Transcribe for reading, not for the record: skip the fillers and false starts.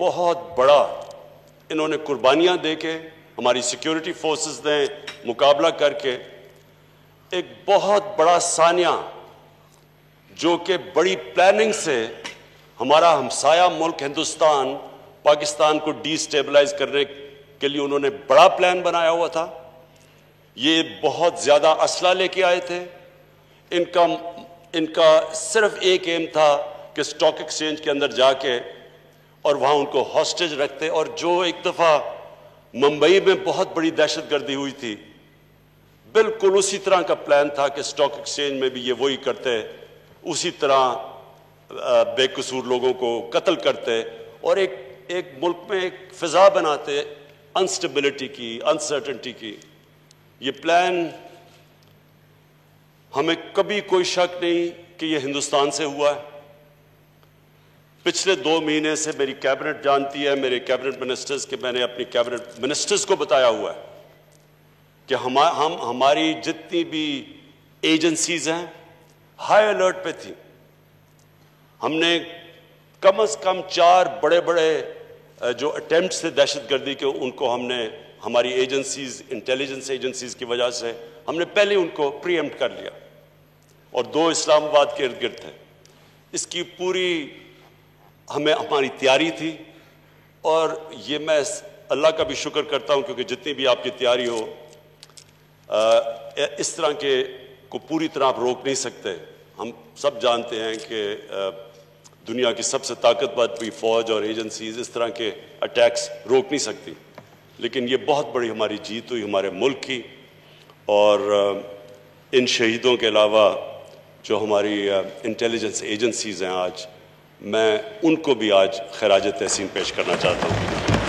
بہت بڑا انہوں نے قربانیاں دے کے ہماری سیکیورٹی فورسز نے مقابلہ کر کے ایک بہت بڑا سانیہ جو کہ بڑی پلاننگ سے ہمارا ہمسایہ ملک ہندوستان پاکستان کو ڈی سٹیبلائز کرنے کے لیے انہوں نے بڑا پلان بنایا ہوا تھا. یہ بہت زیادہ اسلحہ لے کے آئے تھے. ان کا صرف ایک ایم تھا کہ اسٹاک ایکسچینج کے اندر جا کے اور وہاں ان کو ہاسٹیج رکھتے. اور جو ایک دفعہ ممبئی میں بہت بڑی دہشت گردی ہوئی تھی، بالکل اسی طرح کا پلان تھا کہ اسٹاک ایکسچینج میں بھی یہ وہی کرتے، اسی طرح بے قصور لوگوں کو قتل کرتے اور ایک ملک میں ایک فضا بناتے انسٹیبلٹی کی، انسرٹنٹی کی. یہ پلان ہمیں کبھی کوئی شک نہیں کہ یہ ہندوستان سے ہوا ہے. پچھلے 2 مہینے سے میری کیبنٹ جانتی ہے، میرے کیبنٹ منسٹرز کے میں نے اپنی کیبنٹ منسٹرز کو بتایا ہوا ہے کہ ہماری جتنی بھی ایجنسیز ہیں ہائی الرٹ پہ تھیں. ہم نے کم از کم 4 بڑے جو اٹیمپٹس تھے دہشت گردی کے، ان کو ہم نے ہماری ایجنسیز، انٹیلیجنس ایجنسیز کی وجہ سے ہم نے پہلے ان کو پری ایمپٹ کر لیا، اور 2 اسلام آباد کے ارد گرد تھے. اس کی پوری ہماری تیاری تھی، اور یہ میں اللہ کا بھی شکر کرتا ہوں کیونکہ جتنی بھی آپ کی تیاری ہو اس طرح کے کو پوری طرح آپ روک نہیں سکتے. ہم سب جانتے ہیں کہ دنیا کی سب سے طاقتور بھی فوج اور ایجنسیز اس طرح کے اٹیکس روک نہیں سکتی، لیکن یہ بہت بڑی ہماری جیت ہوئی ہمارے ملک کی. اور ان شہیدوں کے علاوہ جو ہماری انٹیلیجنس ایجنسیز ہیں، آج میں ان کو بھی آج خراج تحسین پیش کرنا چاہتا ہوں.